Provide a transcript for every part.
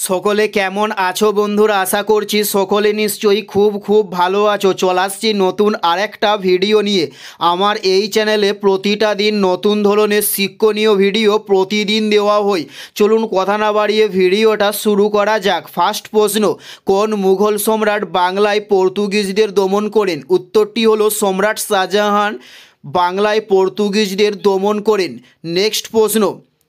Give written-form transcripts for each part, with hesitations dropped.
সকলে কেমন আছো বন্ধুরা? আশা করছি সকলে নিশ্চয়ই খুব ভালো আছো। চলে আসছি নতুন আরেকটা ভিডিও নিয়ে। আমার এই চ্যানেলে প্রতিটা দিন নতুন ধরনের শিক্ষণীয় ভিডিও প্রতিদিন দেওয়া হয়। চলুন কথা না বাড়িয়ে ভিডিওটা শুরু করা যাক। ফার্স্ট প্রশ্ন, কোন মুঘল সম্রাট বাংলায় পর্তুগিজদের দমন করেন? উত্তরটি হলো সম্রাট শাহজাহান বাংলায় পর্তুগিজদের দমন করেন।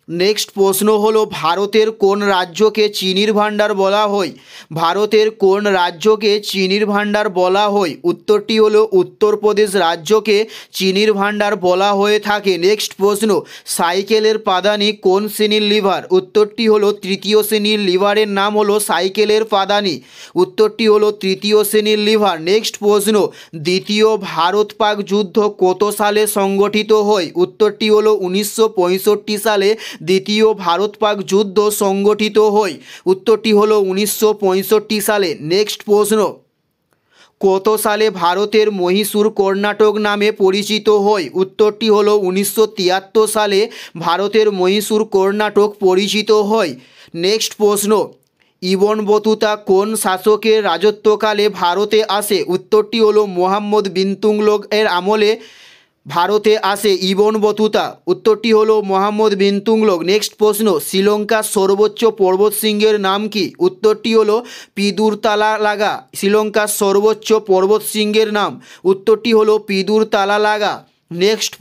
নেক্সট প্রশ্ন হলো, ভারতের কোন রাজ্যকে চিনির ভাণ্ডার বলা হয়? ভারতের কোন রাজ্যকে চিনির ভাণ্ডার বলা হয়? উত্তরটি হলো উত্তরপ্রদেশ রাজ্যকে চিনির ভাণ্ডার বলা হয়ে থাকে। নেক্সট প্রশ্ন, সাইকেলের পাদানি কোন শ্রেণীর লিভার? উত্তরটি হলো তৃতীয় শ্রেণীর লিভারের নাম হলো সাইকেলের পাদানি। উত্তরটি হলো তৃতীয় শ্রেণীর লিভার। নেক্সট প্রশ্ন, দ্বিতীয় ভারত পাক যুদ্ধ কত সালে সংগঠিত হয়? উত্তরটি হলো 1965 সালে দ্বিতীয় ভারত পাক যুদ্ধ সংগঠিত হয়। উত্তরটি হলো 1965 সালে। নেক্সট প্রশ্ন, কত সালে ভারতের মহীশূর কর্ণাটক নামে পরিচিত হয়? উত্তরটি হলো 1973 সালে ভারতের মহীশূর কর্ণাটক পরিচিত হয়। নেক্সট প্রশ্ন, ইবন বতুতা কোন শাসকের রাজত্বকালে ভারতে আসে? উত্তরটি হলো মোহাম্মদ বিন তুগলক এর আমলে ভারতে আসে ইবন বতুতা। উত্তরটি হলো মোহাম্মদ বিন তুগলক। নেক্সট প্রশ্ন, শ্রীলঙ্কার সর্বোচ্চ পর্বতশৃঙ্গের নাম কি? উত্তরটি হলো পিদুর তালালাগা। শ্রীলঙ্কার সর্বোচ্চ পর্বতশৃঙ্গের নাম, উত্তরটি হলো পিদুর তালালাগা। নেক্সট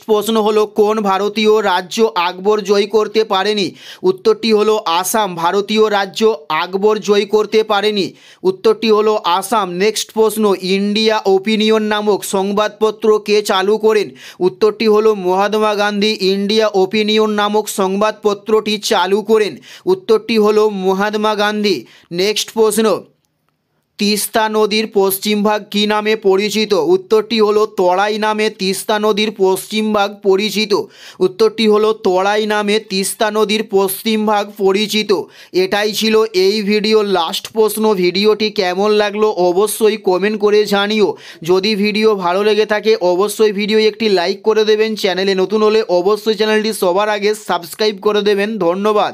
প্রশ্ন হলো, কোন ভারতীয় রাজ্য আকবর জয় করতে পারেনি? উত্তরটি হলো আসাম। ভারতীয় রাজ্য আকবর জয় করতে পারেনি। উত্তরটি হলো আসাম। নেক্সট প্রশ্ন, ইন্ডিয়া ওপিনিয়ন নামক সংবাদপত্র কে চালু করেন? উত্তরটি হলো মহাত্মা গান্ধী ইন্ডিয়া ওপিনিয়ন নামক সংবাদপত্রটি চালু করেন। উত্তরটি হলো মহাত্মা গান্ধী। নেক্সট প্রশ্ন, তিস্তা নদীর পশ্চিম ভাগ কী নামে পরিচিত? উত্তরটি হলো তরাই নামে তিস্তা নদীর পশ্চিম ভাগ পরিচিত। উত্তরটি হলো তরাই নামে তিস্তা নদীর পশ্চিম ভাগ পরিচিত। এটাই ছিল এই ভিডিওর লাস্ট প্রশ্ন। ভিডিওটি কেমন লাগলো অবশ্যই কমেন্ট করে জানিও। যদি ভিডিও ভালো লেগে থাকে অবশ্যই ভিডিও একটি লাইক করে দেবেন। চ্যানেলে নতুন হলে অবশ্যই চ্যানেলটি সবার আগে সাবস্ক্রাইব করে দেবেন। ধন্যবাদ।